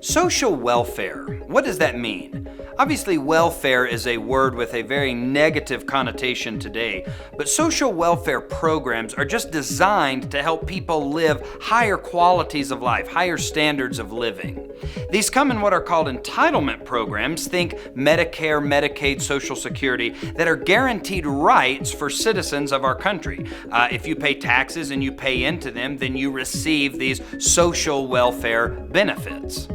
Social welfare, what does that mean? Obviously, welfare is a word with a very negative connotation today, but social welfare programs are just designed to help people live higher qualities of life, higher standards of living. These come in what are called entitlement programs, think Medicare, Medicaid, Social Security, that are guaranteed rights for citizens of our country. If you pay taxes and you pay into them, then you receive these social welfare benefits.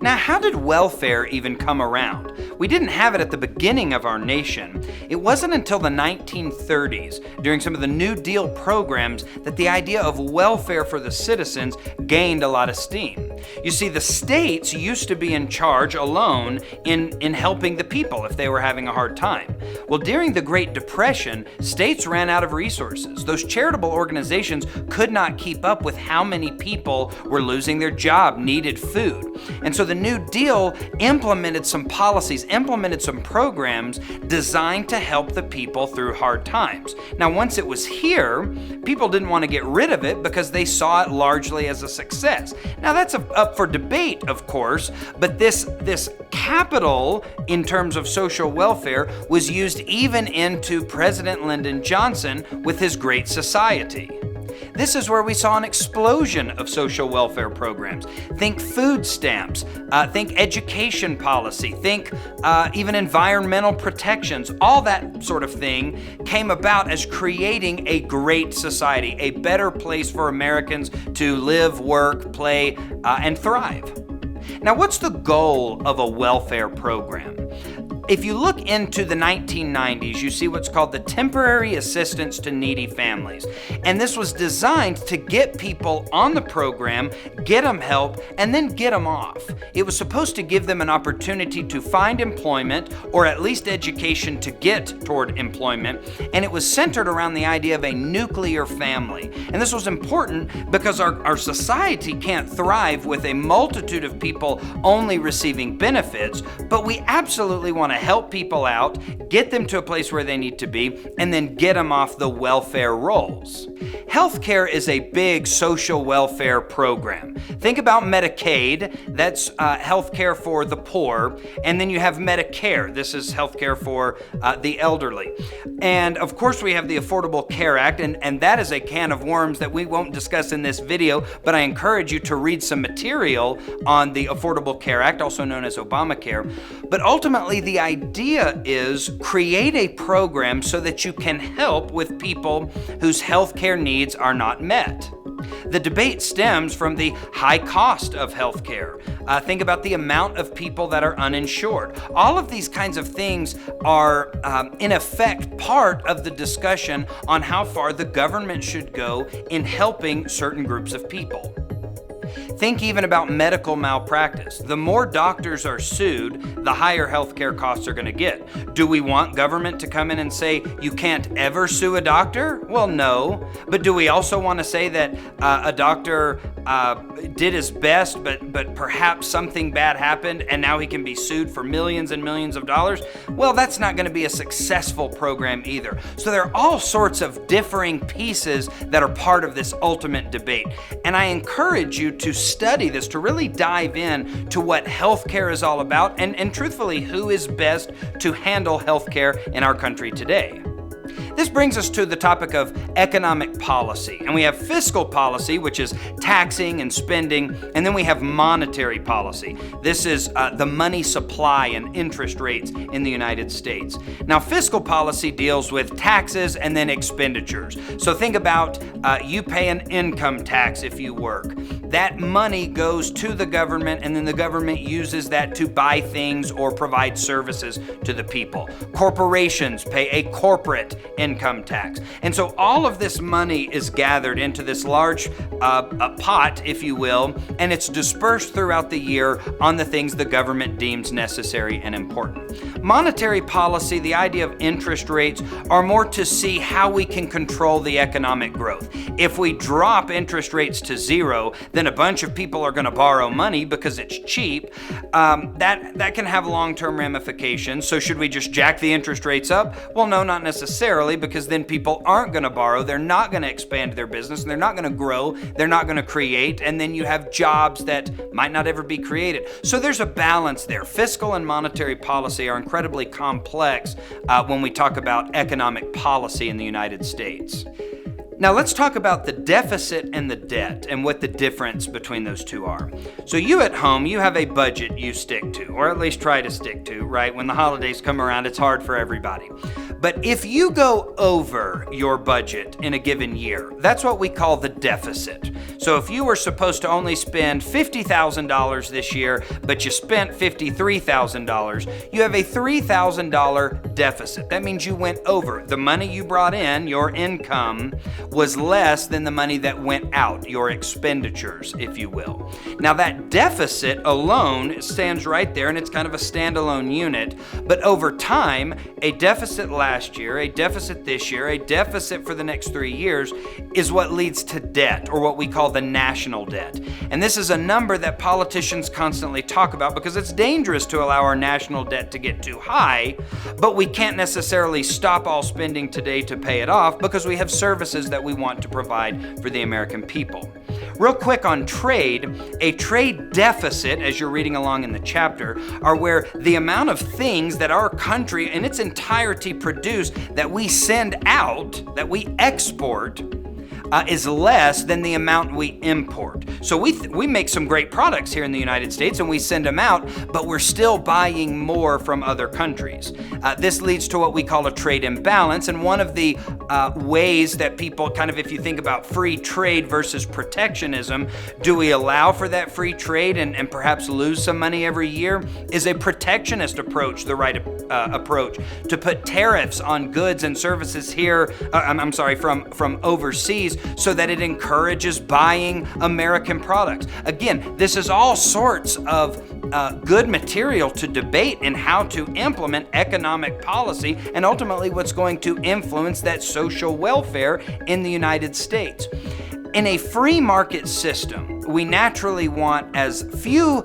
Now, how did welfare even come around? We didn't have it at the beginning of our nation. It wasn't until the 1930s, during some of the New Deal programs, that the idea of welfare for the citizens gained a lot of steam. You see, the states used to be in charge alone in helping the people if they were having a hard time. Well, during the Great Depression, states ran out of resources. Those charitable organizations could not keep up with how many people were losing their job, needed food. And so the New Deal implemented some policies, implemented some programs designed to help the people through hard times. Now, once it was here, people didn't want to get rid of it because they saw it largely as a success. Now, that's up for debate, of course, but this capital in terms of social welfare was used even into President Lyndon Johnson with his Great Society. This is where we saw an explosion of social welfare programs. Think food stamps, think education policy, think even environmental protections. All that sort of thing came about as creating a great society, a better place for Americans to live, work, play, and thrive. Now, what's the goal of a welfare program? If you look into the 1990s, you see what's called the Temporary Assistance to Needy Families. And this was designed to get people on the program, get them help, and then get them off. It was supposed to give them an opportunity to find employment or at least education to get toward employment. And it was centered around the idea of a nuclear family. And this was important because our society can't thrive with a multitude of people only receiving benefits, but we absolutely want to help people out, get them to a place where they need to be, and then get them off the welfare rolls. Healthcare is a big social welfare program. Think about Medicaid, that's healthcare for the poor, and then you have Medicare, this is healthcare for the elderly. And of course we have the Affordable Care Act, and that is a can of worms that we won't discuss in this video, but I encourage you to read some material on the Affordable Care Act, also known as Obamacare. But ultimately the idea is create a program so that you can help with people whose healthcare needs are not met. The debate stems from the high cost of healthcare. Think about the amount of people that are uninsured. All of these kinds of things are, in effect, part of the discussion on how far the government should go in helping certain groups of people. Think even about medical malpractice. The more doctors are sued, the higher healthcare costs are going to get. Do we want government to come in and say, you can't ever sue a doctor? Well, no. But do we also want to say that a doctor did his best, but perhaps something bad happened and now he can be sued for millions and millions of dollars? Well, that's not going to be a successful program either. So there are all sorts of differing pieces that are part of this ultimate debate. And I encourage you to study this, to really dive in to what healthcare is all about and truthfully, who is best to handle healthcare in our country today. This brings us to the topic of economic policy. And we have fiscal policy, which is taxing and spending, and then we have monetary policy. This is the money supply and interest rates in the United States. Now, fiscal policy deals with taxes and then expenditures. So think about you pay an income tax if you work. That money goes to the government, and then the government uses that to buy things or provide services to the people. Corporations pay a corporate income tax. And so all of this money is gathered into this large pot, if you will, and it's dispersed throughout the year on the things the government deems necessary and important. Monetary policy, the idea of interest rates, are more to see how we can control the economic growth. If we drop interest rates to zero, then a bunch of people are going to borrow money because it's cheap. That can have long-term ramifications. So should we just jack the interest rates up? Well, no, not necessarily, because then people aren't going to borrow, they're not going to expand their business, and they're not going to grow, they're not going to create, and then you have jobs that might not ever be created. So there's a balance there. Fiscal and monetary policy are incredibly complex when we talk about economic policy in the United States. Now let's talk about the deficit and the debt and what the difference between those two are. So you at home, you have a budget you stick to, or at least try to stick to, right? When the holidays come around, it's hard for everybody. But if you go over your budget in a given year, that's what we call the deficit. So if you were supposed to only spend $50,000 this year, but you spent $53,000, you have a $3,000 deficit. That means you went over. The money you brought in, your income, was less than the money that went out, your expenditures, if you will. Now that deficit alone stands right there, and it's kind of a standalone unit, but over time, a deficit last year, a deficit this year, a deficit for the next 3 years is what leads to debt, or what we call the national debt. And this is a number that politicians constantly talk about because it's dangerous to allow our national debt to get too high, but we can't necessarily stop all spending today to pay it off because we have services that we want to provide for the American people. Real quick on trade, a trade deficit, as you're reading along in the chapter, are where the amount of things that our country in its entirety produce that we send out, that we export, is less than the amount we import. So we make some great products here in the United States and we send them out, but we're still buying more from other countries. This leads to what we call a trade imbalance, and one of the ways that people kind of, if you think about free trade versus protectionism, do we allow for that free trade and perhaps lose some money every year? Is a protectionist approach the right approach? To put tariffs on goods and services here, from overseas, so that it encourages buying American products. Again, this is all sorts of good material to debate in how to implement economic policy and ultimately what's going to influence that social welfare in the United States. In a free market system, we naturally want as few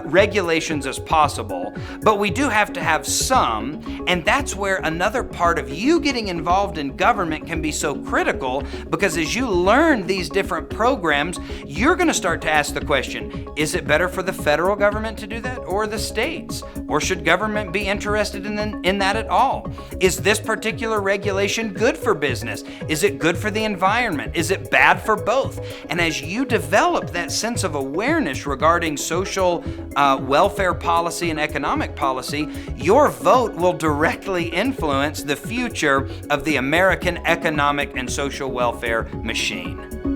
regulations as possible, but we do have to have some, and that's where another part of you getting involved in government can be so critical, because as you learn these different programs, you're going to start to ask the question, is it better for the federal government to do that or the states? Or should government be interested in that at all? Is this particular regulation good for business? Is it good for the environment? Is it bad for both? And as you develop that sense of awareness regarding social welfare policy and economic policy, your vote will directly influence the future of the American economic and social welfare machine.